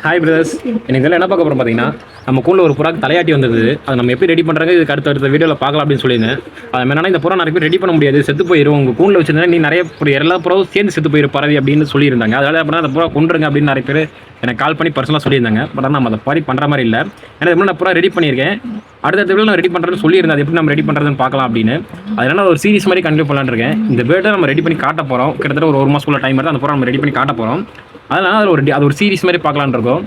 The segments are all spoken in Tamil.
Hi brothers. எனக்கு இதில் என்ன பார்க்க போகிறோம் பார்த்தீங்கன்னா, நம்ம கூண்டில் ஒரு புறாக்கு தலையாட்டி வந்தது. அதை நம்ம எப்படி ரெடி பண்ணுறாங்க இதுக்கு அடுத்த வீடியோவில் பார்க்கலாம் அப்படின்னு சொல்லியிருந்தேன். அது என்னன்னா, இந்த புறா நிறைய பேர் ரெடி பண்ண முடியாது, செத்து போயிடும். உங்கள் கூண்டில் வச்சிருந்தா நீ நிறைய எல்லா புறாவும் சேர்ந்து செத்து போயிடும் பறவை அப்படின்னு சொல்லியிருந்தாங்க. அதனால அப்படின்னா அந்த புறா கொண்டுருங்க அப்படின்னு நிறைய பேர் எனக்கு கால் பண்ணி பர்சனலாக சொல்லியிருந்தாங்க. பட் ஆனால் நம்ம அதை மாதிரி பண்ணுற மாதிரி இல்லை. ஏன்னா எப்படி நான் புறா ரெடி பண்ணியிருக்கேன், அடுத்த வீடியோ நான் ரெடி பண்ணுறேன்னு சொல்லியிருந்தேன். அது எப்படி நம்ம ரெடி பண்ணுறதுன்னு பார்க்கலாம் அப்படின்னு. அதனால ஒரு சீரிஸ் மாதிரி கண்டினியூ பண்ணலான்னு இருக்கேன். இந்த பேர்டை நம்ம ரெடி பண்ணி காட்ட போகிறோம். கிட்டத்தட்ட ஒரு மாதத்துக்குள்ள டைம் எடுத்து அந்த புறா நம்ம ரெடி பண்ணி காட்ட போகிறோம். அதனால் அது ஒரு சீரிஸ் மாதிரி பார்க்கலான்னு இருக்கோம்.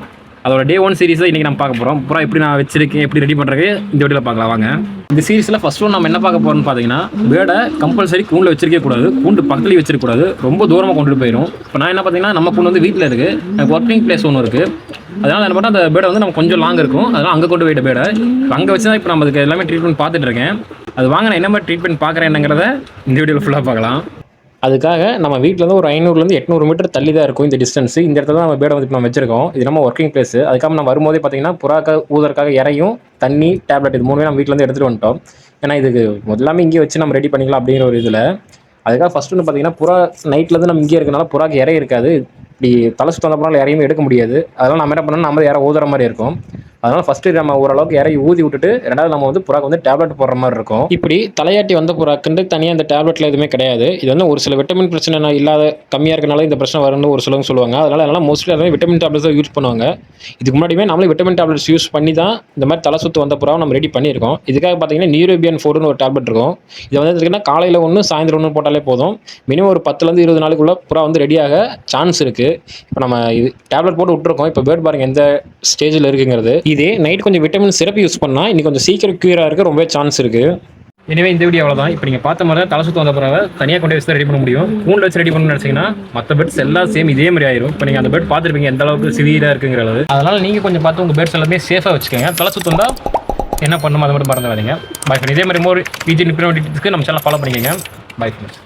அதோட டே 1 சீரிஸ் இன்றைக்கி நம்ம பார்க்க போகிறோம். புறா எப்படி நான் வச்சிருக்கேன், எப்படி ரெடி பண்ணுறது இந்த வீடியோவில் பார்க்கலாம் வாங்க. இந்த சீரிஸில் ஃபர்ஸ்ட் ஒன் நம்ம என்ன பார்க்க போகிறோம்னு பார்த்தீங்கன்னா, பேர்டை கம்பல்சரி கூண்டில் வச்சிருக்கே கூடாது, கூண்டு பக்கத்துலேயே வச்சிருக்கக்கூடாது, ரொம்ப தூரமாக கொண்டுட்டு போயிடும். இப்போ நான் என்ன பார்த்தீங்கன்னா, நம்ம கூண்டு வந்து வீட்டில் இருக்குது, எனக்கு ஒர்க்கிங் பிளேஸ் ஒன்று இருக்குது. அதனால் என்ன பண்ணால் அந்த பேர்டை வந்து நம்ம கொஞ்சம் லாங் இருக்கும், அதனால் அங்கே கொண்டு போயிட்ட பேர்டை அங்கே வச்சு தான் இப்போ நம்ம அதுக்கு எல்லாமே ட்ரீட்மெண்ட் பார்த்துட்டு இருக்கேன். அது வாங்க நான் என்ன மாதிரி ட்ரீட்மெண்ட் பார்க்குறேன் என்னங்கிறத இந்த வீடியோவில் ஃபுல்லாக பார்க்கலாம். அதுக்காக நம்ம வீட்டிலேருந்து ஒரு 500 800 மீட்டர் தள்ளி தான் இருக்கும் இந்த டிஸ்டன்ஸ். இந்த இடத்துல தான் நம்ம பேர்டை வந்து நம்ம வச்சிருக்கோம். இது நம்ம ஒர்க்கிங் பிளேஸ். அதுக்காக நம்ம வரும்போதே பார்த்தீங்கன்னா புறாக்க ஊதற்காக இறையும் தண்ணி டேப்லெட் இது 3 நம்ம வீட்டிலேருந்து எடுத்துகிட்டு வந்துட்டோம். ஏன்னா இதுக்கு முதலாமே இங்கே வச்சு நம்ம ரெடி பண்ணிக்கலாம் அப்படிங்கிற ஒரு இதில். அதுக்காக ஃபஸ்ட்டு வந்து பார்த்தீங்கன்னா புறா நைட்லேருந்து நம்ம இங்கே இருக்கனால புறாக்கு இறை இருக்காது, இப்படி தலை சுற்றி வந்தப்பனால இறையுமே எடுக்க முடியாது. அதனால் நம்ம என்ன பண்ணணும், நம்ம இறை ஊதுற மாதிரி இருக்கும். அதனால் ஃபஸ்ட்டு நம்ம ஓரளவுக்கு இறங்கி ஊதி விட்டுட்டு ரெண்டாவது நம்ம வந்து புறாக்கு வந்து டேப்லெட் போடுற மாதிரி இருக்கும். இப்படி தலையாட்டி வந்த புறாக்குண்டு தனியாக இந்த டேப்லெட்டில் எதுவுமே கிடையாது. இது வந்து ஒரு சில விட்டமின் பிரச்சனை இல்லாத கம்மியாக இருக்கனால இந்த பிரச்சனை வரும்னு ஒரு சிலவங்க சொல்லுவாங்க. அதனால் மோஸ்ட்லி எல்லாமே விட்டமின் டேப்லெட்ஸ் தான் யூஸ் பண்ணுவாங்க. இதுக்கு முன்னாடியுமே நம்மளே விட்டமின் டேப்லெட்ஸ் யூஸ் பண்ணி தான் இந்த மாதிரி தலை சுற்று வந்த புறாவை நம்ம ரெடி பண்ணியிருக்கோம். இதுக்காக பார்த்தீங்கன்னா நியூரோபியன் 4ன்னு ஒரு டேப்லெட் இருக்கும். இதை வந்து எடுத்துக்கிட்டால் காலையில் ஒன்று சாயந்தரம் 1 போட்டாலே போதும். மினிமம் ஒரு 10லேருந்து 20 நாளுக்குள்ள புறா வந்து ரெடியாக சான்ஸ் இருக்குது. இப்போ நம்ம இது டேப்லெட் போட்டு விட்டுருக்கோம். இப்போ பேர்ட் பாருங்கள் எந்த ஸ்டேஜில் இருக்குங்கிறது. இதே நைட் கொஞ்சம் விட்டமின் சிறப்பு யூஸ் பண்ணால் இன்னைக்கு கொஞ்சம் சீக்கிரம் க்யூராக இருக்க ரொம்ப சான்ஸ் இருக்குது. எனவே இந்த வீடியோ அவ்வளோதான். இப்போ நீங்கள் பார்த்த மாதிரி தான் தலை சுற்று வந்த பிறகு தனியாக கொண்டு வச்சு தான் ரெடி பண்ண முடியும். கூண்டில் வச்சு ரெடி பண்ணணும்னு நினச்சிங்கன்னா மற்ற பெட்ஸ் எல்லாம் சேம் இதே மாதிரி ஆயிரும். இப்போ நீங்கள் அந்த பெட் பார்த்துருப்பீங்க எந்த அளவுக்கு சிவியராக இருக்குங்கிற அளவு. அதனால் நீங்கள் கொஞ்சம் பார்த்து உங்கள் பெட்ஸ் எல்லாமே சேஃபாக வச்சுக்கோங்க. தலை சுற்று வந்தால் என்ன பண்ணணும் அதை மட்டும் மறந்துடாதீங்க. பாய் ஃப்ரெண்ட். இதே மாதிரி மோர் பிஜி நிப்ரோட்டிக்கு நம்ம சேனல் ஃபாலோ பண்ணிக்கோங்க. Bye friends.